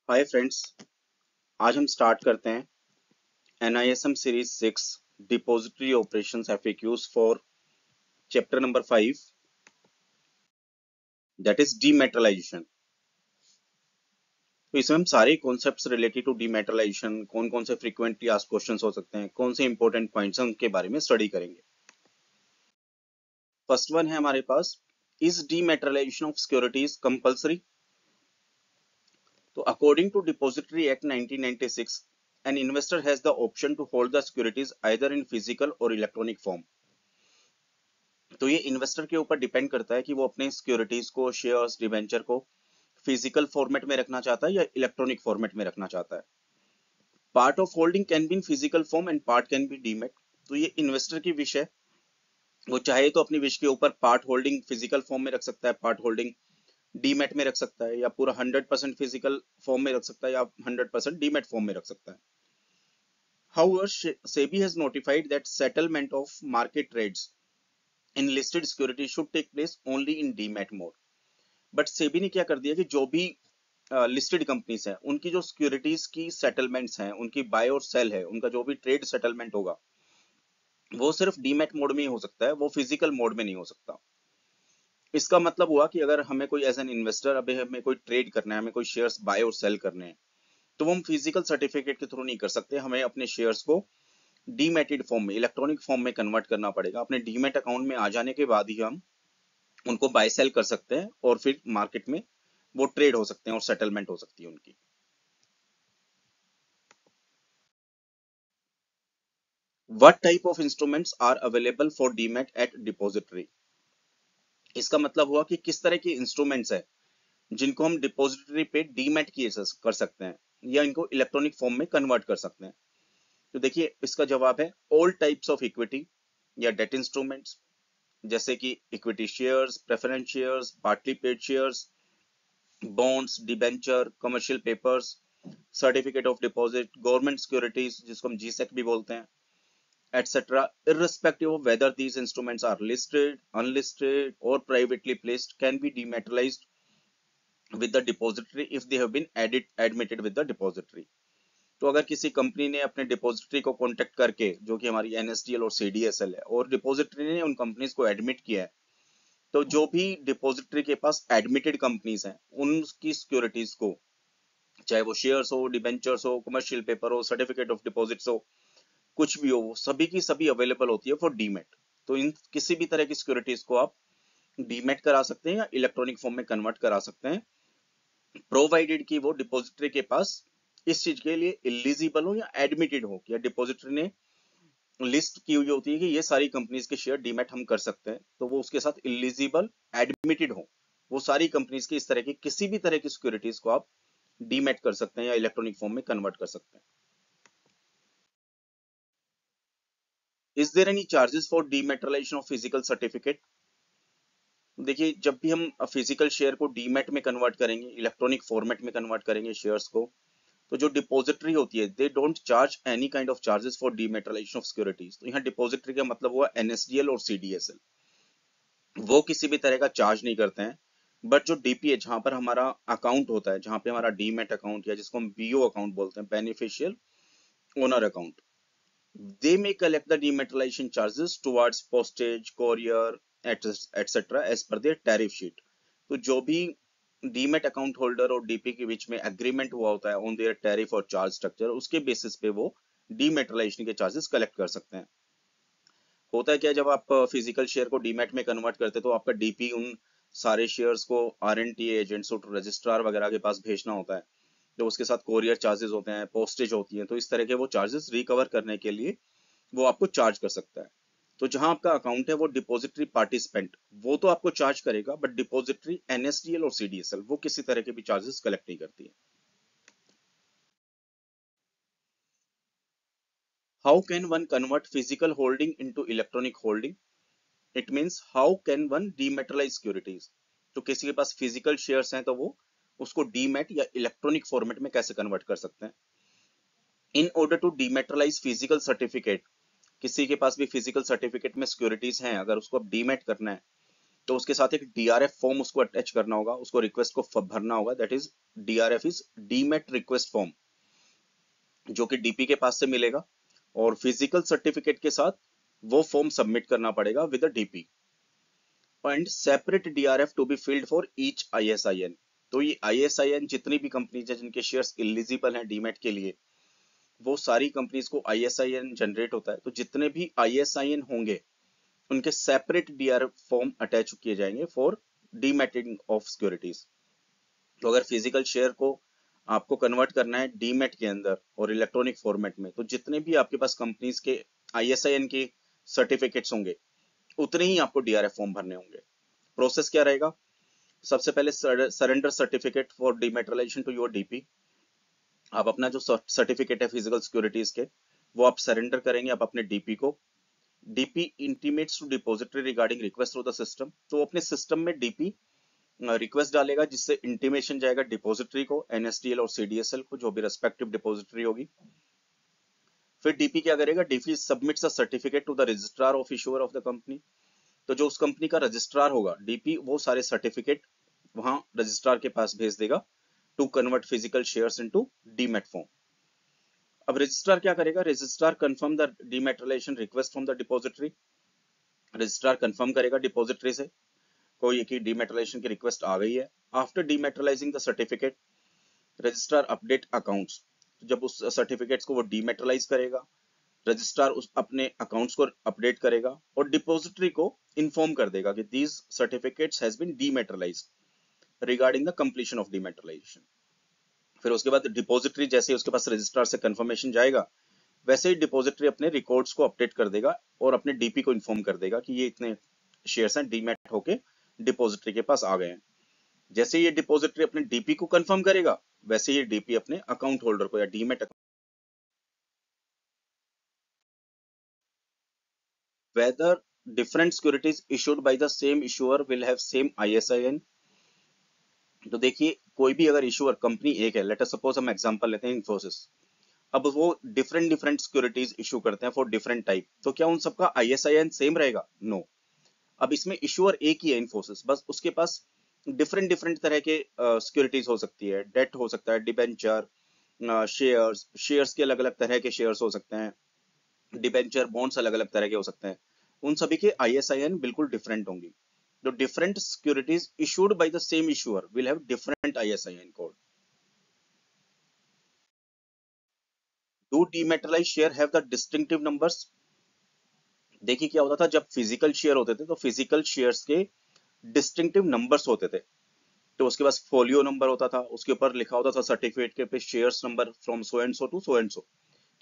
Hi friends. आज हम start करते हैं NISM series 6 depository operations FAQs for chapter number 5 that is dematerialisation. तो इसमें हम सारे कॉन्सेप्ट्स रिलेटेड टू डीमेटलाइजेशन, कौन कौन से फ्रीक्वेंटली आस्क्ड क्वेश्चंस हो सकते हैं, कौन से इंपॉर्टेंट पॉइंट्स हैं, उनके बारे में स्टडी करेंगे। फर्स्ट वन है हमारे पास, is dematerialisation of securities compulsory? तो according to depository act 1996, an investor has the option to hold the securities either in physical or electronic form। तो ये इन्वेस्टर के ऊपर डिपेंड करता है कि वो अपने सिक्योरिटीज को, शेयर्स, डिवेंचर को फिजिकल फॉर्मेट में रखना चाहता है या इलेक्ट्रॉनिक फॉर्मेट में रखना चाहता है। Part of holding can be in physical form and part can be demat. तो ये इन्वेस्टर की विश है, वो चाहे तो अपनी विश के ऊपर पार्ट होल्डिंग फिजिकल फॉर्म में रख सकता है, पार्ट होल्डिंग डीमेट में रख सकता है, या पूरा 100% फिजिकल फॉर्म में रख सकता है या 100% डीमेट फॉर्म में रख सकता है। However, SEBI has notified that settlement of market trades in listed securities should take place only in demat mode। But SEBI ने क्या कर दिया कि जो भी लिस्टेड कंपनीज हैं, उनकी जो सिक्योरिटीज की सेटलमेंट्स हैं, उनकी बाय और सेल है, उनका जो भी ट्रेड सेटलमेंट होगा वो सिर्फ डीमैट मोड में ही हो सकता है, वो फिजिकल मोड में नहीं हो सकता। इसका मतलब हुआ कि अगर हमें कोई एज एन इन्वेस्टर, अभी हमें कोई ट्रेड करना है, हमें कोई शेयर्स बाय और सेल करने हैं, तो वो हम फिजिकल सर्टिफिकेट के थ्रू नहीं कर सकते। हमें अपने शेयर्स को डीमेटेड फॉर्म में, इलेक्ट्रॉनिक फॉर्म में कन्वर्ट करना पड़ेगा। अपने डीमेट अकाउंट में आ जाने के बाद ही हम उनको बाय सेल कर सकते हैं और फिर मार्केट में वो ट्रेड हो सकते हैं और सेटलमेंट हो सकती है उनकी। What type of instruments are available for demat at depository? इसका मतलब हुआ कि किस तरह के इंस्ट्रूमेंट्स हैं जिनको हम डिपॉजिटरी पे डीमैट किए कर सकते हैं या इनको इलेक्ट्रॉनिक फॉर्म में कन्वर्ट कर सकते हैं। तो देखिए, इसका जवाब है ऑल टाइप्स ऑफ इक्विटी या डेट इंस्ट्रूमेंट्स, जैसे कि equity shares, preference shares, partly paid shares, bonds, debenture, commercial papers, certificate of deposit, government securities जिसको हम जीसेक भी बोलते हैं, etc., irrespective of whether these instruments are listed, unlisted, or privately placed, can be dematerialized with the depository if they have been admitted with the depository। तो अगर किसी company ने अपने डिपॉजिटरी को कांटेक्ट करके, जो कि हमारी NSDL और CDSL है, और डिपॉजिटरी ने उन कंपनीज को एडमिट किया है, तो जो भी डिपॉजिटरी के पास एडमिटेड कंपनीज हैं, उनकी सिक्योरिटीज को, चाहे वो शेयर्स हो, डिबेंचर्स हो, कमर्शियल पेपर हो, सर्टिफिकेट ऑफ डिपॉजिट्स हो, कुछ भी हो, वो सभी की सभी अवेलेबल होती है फॉर डीमेट। तो इन किसी भी तरह की सिक्योरिटीज को आप डीमेट करा सकते हैं या इलेक्ट्रॉनिक फॉर्म में कन्वर्ट करा सकते हैं, प्रोवाइडेड कि वो डिपॉजिटरी के पास इस चीज के लिए एलिजिबल हो या एडमिटेड हो, या डिपॉजिटरी ने लिस्ट की हुई होती है कि ये सारी कंपनीज के शेयर डीमेट हम कर सकते हैं, तो वो उसके साथ एलिजिबल, एडमिटेड हो, वो सारी कंपनीज की इस तरह की किसी भी तरह की सिक्योरिटीज को आप डीमेट कर सकते हैं या इलेक्ट्रॉनिक फॉर्म में कन्वर्ट कर सकते हैं। Is there any charges for dematerialisation of physical certificate? देखिए, जब भी हम फिजिकल शेयर को डीमेट में कन्वर्ट करेंगे, इलेक्ट्रॉनिक फॉर्मेट में कन्वर्ट करेंगे शेयर्स को, तो जो डिपॉजिटरी होती है, they don't charge any kind of charges for dematerialisation of securities. तो यहाँ डिपॉजिटरी का मतलब हुआ NSDL और CDSL, वो किसी भी तरह का चार्ज नहीं करते हैं। बट जो DPA, जहां पर हमारा अकाउंट होता है, जहां पे हमारा डीमेट अकाउंट या जिसको हम BO अकाउंट बोलते हैं, beneficial owner account, they may collect the dematerialization charges towards postage, courier, etc. as per their tariff sheet। तो जो भी डीमेट अकाउंट होल्डर और DP के बीच में एग्रीमेंट हुआ होता है ऑन देयर टैरिफ और चार्ज स्ट्रक्चर, उसके बेसिस पे वो डीमेटलाइजेशन के चार्जेस कलेक्ट कर सकते हैं। होता है क्या, जब आप फिजिकल शेयर को डीमेट में कन्वर्ट करते हैं, तो आपका DP उन सारे शेयर्स को RNTA एजेंट्स और रजिस्ट्रार वगैरह के पास भेजना होता है, तो उसके साथ कोरियर चार्जेस होते हैं, पोस्टेज होती है, तो इस तरह के वो चार्जेस रिकवर करने के लिए वो आपको चार्ज कर सकता है। तो जहां आपका अकाउंट है वो डिपॉजिटरी पार्टिसिपेंट, वो तो आपको चार्ज करेगा, बट डिपॉजिटरी NSDL और CDSL वो किसी तरह के भी चार्जेस कलेक्ट नहीं करती है। How can one convert physical holding into electronic holding? It means how can one dematerialise securities. तो किसी के पास फिजिकल शेयर्स हैं, तो वो उसको डीमेट या इलेक्ट्रॉनिक फॉर्मेट में कैसे कन्वर्ट कर सकते हैं। In order to dematerialise physical certificate, किसी के पास भी फिजिकल सर्टिफिकेट में सिक्योरिटीज हैं, अगर उसको अब डीमेट करना है, तो उसके साथ एक डीआरएफ फॉर्म उसको अटैच करना होगा, उसको रिक्वेस्ट को भरना होगा, that is DRF is demat request form, जो कि डीपी के पास से मिलेगा, और फिजिकल सर्टिफिकेट के साथ वो फॉर्म सबमिट करना पड़ेगा with a DP and separate DRF to be filled for each ISIN. तो ये आईएसआईएन जितनी भी कंपनीज है जिनके शेयर्स इलिजिबल हैं डीमेट के लिए, वो सारी कंपनीज को आईएसआईएन जनरेट होता है, तो जितने भी आईएसआईएन होंगे उनके सेपरेट डीआरएफ फॉर्म अटैच किए जाएंगे फॉर डीमेटिंग ऑफ सिक्योरिटीज। तो अगर फिजिकल शेयर को आपको कन्वर्ट करना है डीमेट के अंदर और इलेक्ट्रॉनिक फॉर्मेट में, तो जितने भी आपके पास कंपनीज के आईएसआईएन के सर्टिफिकेट्स होंगे उतने ही आपको डीआरएफ फॉर्म भरने होंगे। प्रोसेस क्या रहेगा? सबसे पहले surrender certificate for dematerialisation to your DP. आप अपना जो सर्टिफिकेट है फिजिकल सिक्योरिटीज के, वो आप सरेंडर करेंगे आप अपने डीपी को। DP intimates to depository regarding request through the system, तो अपने सिस्टम में डीपी रिक्वेस्ट डालेगा जिससे इंटीमेशन जाएगा डिपॉजिटरी को, एनएसडीएल और सीडीएसएल को, जो भी रेस्पेक्टिव डिपॉजिटरी होगी। फिर डीपी क्या करेगा? DP submits a certificate to the registrar of issuer of the company. तो जो उस कंपनी का रजिस्ट्रार होगा, डीपी वो सारे सर्टिफिकेट वहां रजिस्ट्रार के पास भेज देगा to convert physical shares into demat form. अब रजिस्ट्रार क्या करेगा? Registrar confirm the dematerialisation request from the depository. Registrar confirm करेगा डिपॉजिटरी से कोई की डीमेटलाइजेशन की रिक्वेस्ट आ गई है। After dematerialising the certificate, registrar update accounts. जब उस सर्टिफिकेट्स को वो डीमेटलाइज करेगा, रजिस्ट्रार उस अपने अकाउंट्स को अपडेट करेगा और डिपॉजिटरी को इन्फॉर्म कर देगा कि these certificates has been dematerialised regarding the completion of dematerialisation. फिर उसके बाद डिपॉजिटरी जैसे ही उसके पास रजिस्ट्रार से कंफर्मेशन जाएगा, वैसे ही डिपॉजिटरी अपने रिकॉर्ड्स को अपडेट कर देगा और अपने डीपी को इन्फॉर्म कर देगा कि ये इतने शेयर्स हैं डीमेट होके डिपॉजिटरी के पास आ गए हैं। जैसे ये डिपॉजिटरी अपने डीपी को कंफर्म करेगा, वैसे ही डीपी अपने अकाउंट होल्डर को या demat whether different securities issued by the same issuer will have same ISIN. तो देखिए कोई भी अगर इशूअर कंपनी एक है, लेट अस सपोज हम एग्जांपल लेते हैं इन्फोसिस, अब वो डिफरेंट डिफरेंट सिक्योरिटीज इशू करते हैं फॉर डिफरेंट टाइप, तो क्या उन सबका आईएसआईएन सेम रहेगा? नो। अब इसमें इशूअर एक ही है इन्फोसिस, बस उसके पास डिफरेंट डिफरेंट तरह के सिक्योरिटीज हो सकती है, डेट हो सकता है, डिबेंचर, शेयर्स, शेयर्स के अलग अलग तरह के शेयर्स हो सकते हैं, डिबेंचर बॉन्ड्स अलग अलग तरह के हो सकते हैं, उन सभी के आईएसआईएन बिल्कुल डिफरेंट होंगी। तो different securities issued by the same issuer will have different ISIN code. Do dematerialised share have the distinctive numbers? देखिए क्या होता था जब फिजिकल शेयर होते थे, तो फिजिकल शेयर्स के डिस्टिंक्टिव नंबर्स होते थे। तो उसके पास फोलियो नंबर होता था, उसके ऊपर लिखा होता था सर्टिफिकेट के पे shares number from so and so to so and so,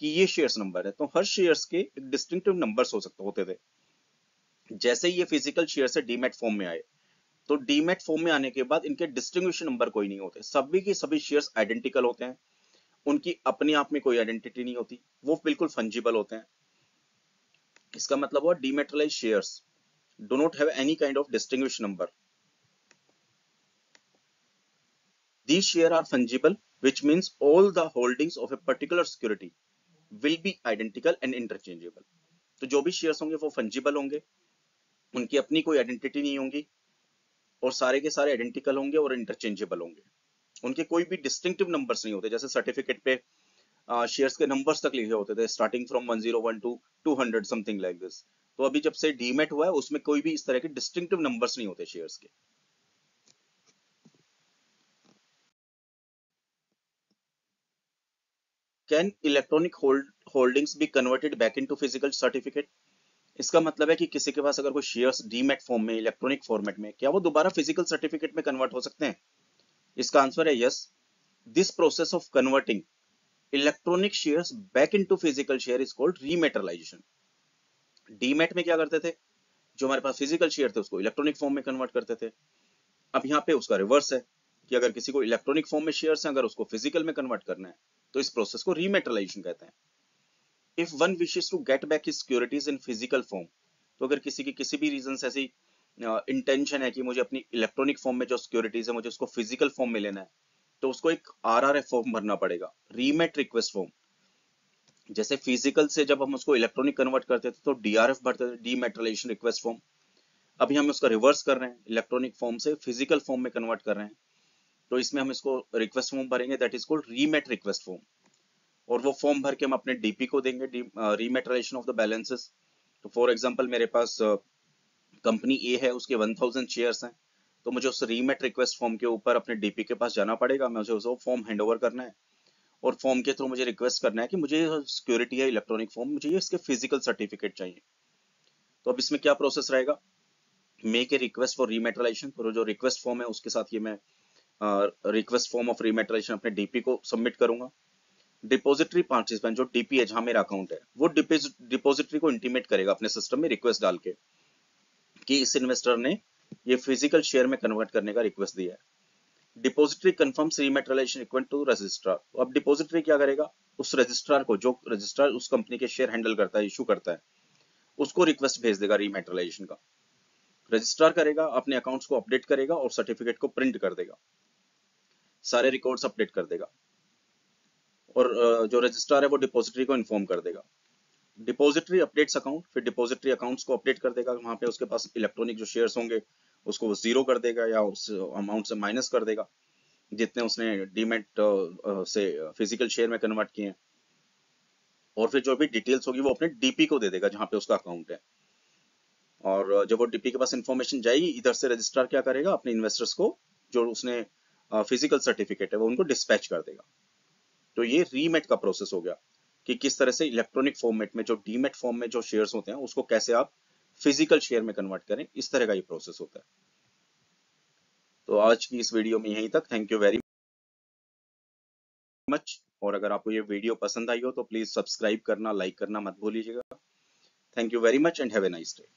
कि ये शेयर्स नंबर है। तो हर शेयर्स के एक डिस्टिंक्टिव नंबर्स हो सकते होते थे। जैसे ही ये फिजिकल शेयर से डीमेट फॉर्म में आए, तो डीमेट फॉर्म में आने के बाद इनके डिस्टिंग्विशन नंबर कोई नहीं होते, सभी के सभी शेयर्स आइडेंटिकल होते हैं, उनकी अपने आप में कोई आइडेंटिटी नहीं होती, वो बिल्कुल फंजिबल होते हैं। इसका मतलब हुआ dematerialise shares do not have any kind of distinguish number. These shares are fungible, which means all the holdings of a particular security will be identical and interchangeable. तो जो भी शेयर्स होंगे वो फंजिबल होंगे, उनकी अपनी कोई आइडेंटिटी नहीं होगी, और सारे के सारे आइडेंटिकल होंगे और इंटरचेंजेबल होंगे। उनके कोई भी डिस्टिंक्टिव नंबर्स नहीं होते, जैसे सर्टिफिकेट पे शेयर्स के नंबर्स तक लिखे होते थे, starting from 101 to 200 something like this. तो अभी जब से डीमेट हुआ है उसमें कोई भी इस तरह के डिस्टिंक्टिव नंबर्स नहीं होते शेयर्स के। Can electronic holdings be converted back into physical certificate? इसका मतलब है कि किसी के पास अगर कोई शेयर्स डीमेट फॉर्म में, इलेक्ट्रॉनिक फॉर्मेट में, क्या वो दोबारा फिजिकल सर्टिफिकेट में कन्वर्ट हो सकते हैं? इसका आंसर है yes. This process of converting electronic shares back into physical share is called rematerialisation. Demat में क्या करते थे, जो हमारे पास फिजिकल शेयर थे उसको इलेक्ट्रॉनिक फॉर्म में कन्वर्ट करते थे। अब यहाँ पे उसका रिवर्स है कि अगर किसी को इलेक्ट्रॉनिक फॉर्म में शेयर्स हैं, अगर उसको फिजिकल में कन्वर्ट करना है, तो इस प्रोसेस को रीमेटलाइजेशन कहते हैं। If one wishes to get back his securities in physical form, तो अगर किसी की किसी भी रीजन से ऐसी इंटेंशन है कि मुझे अपनी इलेक्ट्रॉनिक फॉर्म में जो सिक्योरिटीज है मुझे उसको फिजिकल फॉर्म में लेना है, तो उसको एक आरआरएफ फॉर्म भरना पड़ेगा, रीमेट रिक्वेस्ट फॉर्म। जैसे फिजिकल से जब हम उसको इलेक्ट्रॉनिक कन्वर्ट करते थे तो डीआरएफ भरते थे, डीमेटलाइजेशन रिक्वेस्ट फॉर्म। अभी हम उसका रिवर्स कर रहे हैं, इलेक्ट्रॉनिक फॉर्म से फिजिकल फॉर्म में कन्वर्ट कर रहे हैं। तो इसमें हम इसको रिक्वेस्ट फॉर्म भरेंगे, that is called remat request form. और वो फॉर्म भर के हम अपने डीपी को देंगे, रीमेटराइजेशन ऑफ द बैलेंसेस। तो फॉर एग्जांपल मेरे पास कंपनी ए है, उसके 1000 शेयर्स हैं, तो मुझे उस रीमेट रिक्वेस्ट फॉर्म के ऊपर अपने डीपी के पास जाना पड़ेगा, मुझे उसको फॉर्म हैंडओवर करना है, और फॉर्म के थ्रू मुझे रिक्वेस्ट करना है कि मुझे सिक्योरिटी है इलेक्ट्रॉनिक फॉर्म, मुझे ये इसके फिजिकल सर्टिफिकेट चाहिए। तो अब इसमें क्या प्रोसेस रहेगा, मेक ए रिक्वेस्ट फॉर रीमेटराइजेशन, तो जो रिक्वेस्ट फॉर्म है उसके साथ ये मैं रिक्वेस्ट फॉर्म ऑफ रीमेटराइजेशन अपने डीपी को सबमिट करूंगा। डिपॉजिटरी पार्टिसिपेंट जो डीपी है, जहां मेरा अकाउंट है, वो डिपॉजिटरी को इंटीमेट करेगा अपने सिस्टम में रिक्वेस्ट डाल के कि इस इन्वेस्टर ने ये फिजिकल शेयर में कन्वर्ट करने का रिक्वेस्ट दिया है। Depository confirms rematerialisation equal to registrar. तो अब डिपॉजिटरी क्या करेगा, उस रजिस्ट्रार को, जो रजिस्ट्रार उस कंपनी के शेयर हैंडल करता है, इशू करता है, उसको रिक्वेस्ट भेज देगा रीमेटराइजेशन का। रजिस्ट्रार करेगा, अपने अकाउंट्स को अपडेट करेगा और सर्टिफिकेट को प्रिंट कर देगा, सारे रिकॉर्ड्स अपडेट कर देगा। और जो रजिस्ट्रार है वो डिपॉजिटरी को इन्फॉर्म कर देगा। डिपॉजिटरी अपडेट्स अकाउंट, फिर डिपॉजिटरी अकाउंट्स को अपडेट कर देगा, वहां पे उसके पास इलेक्ट्रॉनिक जो शेयर्स होंगे उसको वो जीरो कर देगा या उस अमाउंट से माइनस कर देगा जितने उसने डीमेट से फिजिकल शेयर में कन्वर्ट किए हैं। और फिर जो भी डिटेल्स होगी वो अपने डीपी को दे देगा जहां पे उसका अकाउंट है। और जब वो डीपी के पास इंफॉर्मेशन जाएगी, इधर से रजिस्ट्रार क्या करेगा, अपने इन्वेस्टर्स को जो उसने फिजिकल सर्टिफिकेट है वो उनको डिस्पैच कर देगा। तो ये रीमेट का प्रोसेस हो गया कि किस तरह से इलेक्ट्रॉनिक फॉर्मेट में, जो डीमेट फॉर्म में जो शेयर्स होते हैं उसको कैसे आप फिजिकल शेयर में कन्वर्ट करें, इस तरह का ये प्रोसेस होता है। तो आज की इस वीडियो में यहीं तक। Thank you very much. और अगर आपको ये वीडियो पसंद आई हो तो प्लीज सब्सक्राइब करना, लाइक करना मत भूलिएगा। Thank you very much and have a nice day.